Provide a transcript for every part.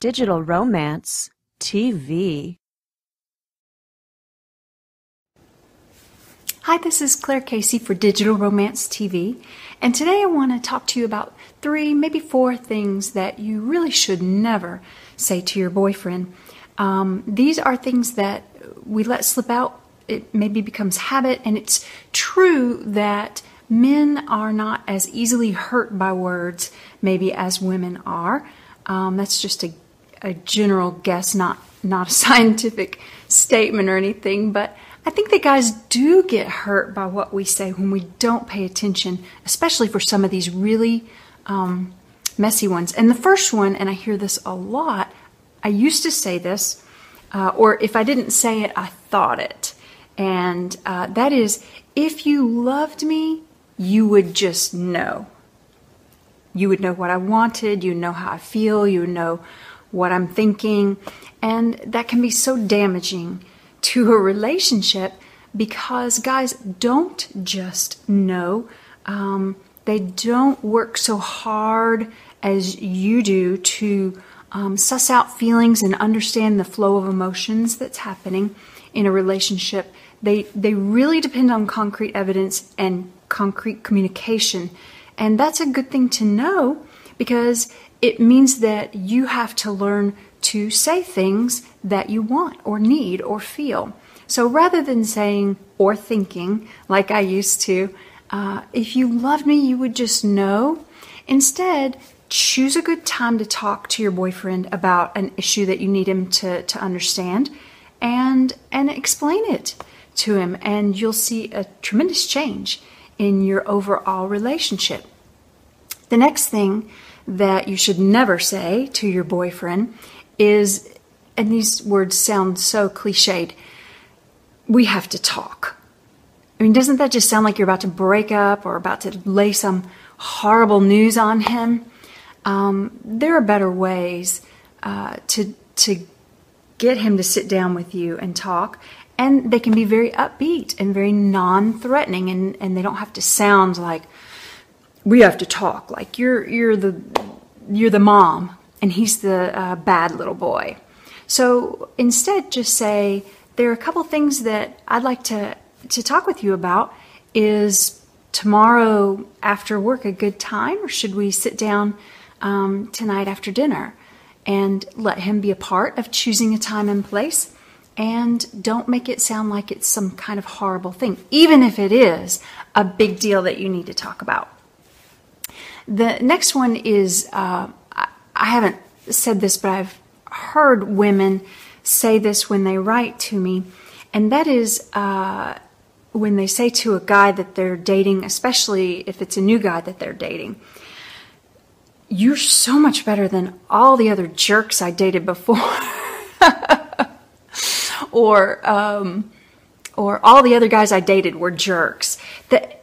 Digital Romance TV. Hi, this is Claire Casey for Digital Romance TV, and today I want to talk to you about 3, maybe 4 things that you really should never say to your boyfriend. These are things that we let slip out. It maybe becomes habit, and it's true that men are not as easily hurt by words maybe as women are. That's just a general guess, not a scientific statement or anything, but I think that guys do get hurt by what we say when we don't pay attention, especially for some of these really messy ones. And the first one, and I hear this a lot, I used to say this, or if I didn't say it, I thought it. And that is, if you loved me, you would just know. You would know what I wanted, you would know how I feel, you would know what I'm thinking, and that can be so damaging to a relationship because guys don't just know. They don't work so hard as you do to suss out feelings and understand the flow of emotions that's happening in a relationship. They really depend on concrete evidence and concrete communication. And that's a good thing to know because it means that you have to learn to say things that you want or need or feel. So rather than saying or thinking like I used to, if you loved me, you would just know. Instead, choose a good time to talk to your boyfriend about an issue that you need him to understand and explain it to him. And you'll see a tremendous change in your overall relationship. The next thing that you should never say to your boyfriend is, and these words sound so cliched, we have to talk. I mean, doesn't that just sound like you're about to break up or about to lay some horrible news on him? There are better ways to get him to sit down with you and talk, and they can be very upbeat and very non-threatening, and they don't have to sound like we have to talk, like you're the mom and he's the bad little boy. So instead, just say, there are a couple things that I'd like to talk with you about. Is tomorrow after work a good time, or should we sit down tonight after dinner? And let him be a part of choosing a time and place. And don't make it sound like it's some kind of horrible thing, even if it is a big deal that you need to talk about. The next one is, I haven't said this, but I've heard women say this when they write to me, and that is when they say to a guy that they're dating, especially if it's a new guy that they're dating, you're so much better than all the other jerks I dated before. or all the other guys I dated were jerks. That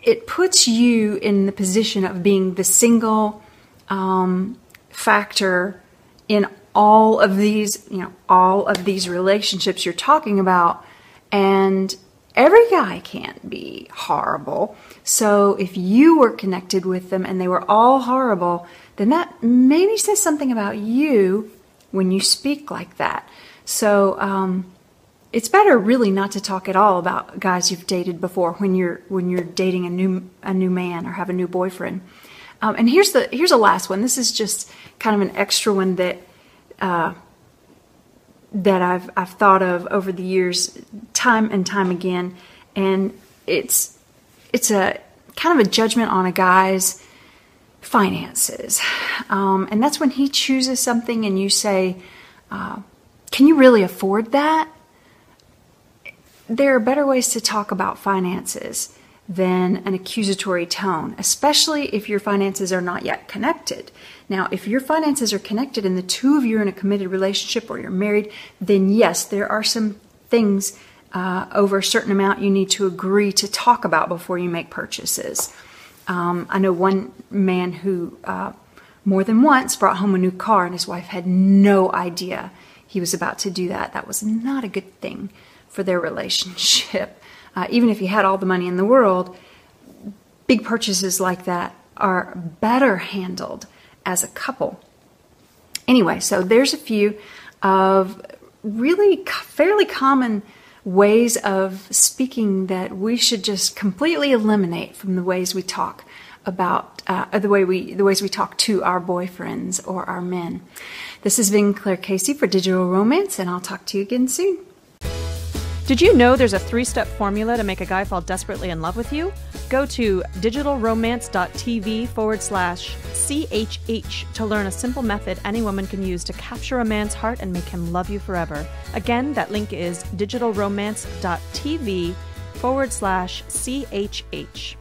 it puts you in the position of being the single factor in all of these relationships you're talking about, and every guy can't be horrible. So if you were connected with them and they were all horrible, then that maybe says something about you when you speak like that. So it's better really not to talk at all about guys you've dated before when you're dating a new man or have a new boyfriend. And here's a last one. This is just kind of an extra one that I've thought of over the years, time and time again, and it's a kind of a judgment on a guy's finances, and that's when he chooses something and you say, "Can you really afford that?" There are better ways to talk about finances than an accusatory tone, especially if your finances are not yet connected. Now, if your finances are connected and the two of you are in a committed relationship or you're married, then yes, there are some things over a certain amount you need to agree to talk about before you make purchases. I know one man who more than once brought home a new car and his wife had no idea he was about to do that. That was not a good thing for their relationship. Even if you had all the money in the world, big purchases like that are better handled as a couple. Anyway, so there's a few of really fairly common ways of speaking that we should just completely eliminate from the ways we talk about the ways we talk to our boyfriends or our men. This has been Claire Casey for Digital Romance, and I'll talk to you again soon. Did you know there's a 3-step formula to make a guy fall desperately in love with you? Go to digitalromance.tv/CHH to learn a simple method any woman can use to capture a man's heart and make him love you forever. Again, that link is digitalromance.tv/CHH.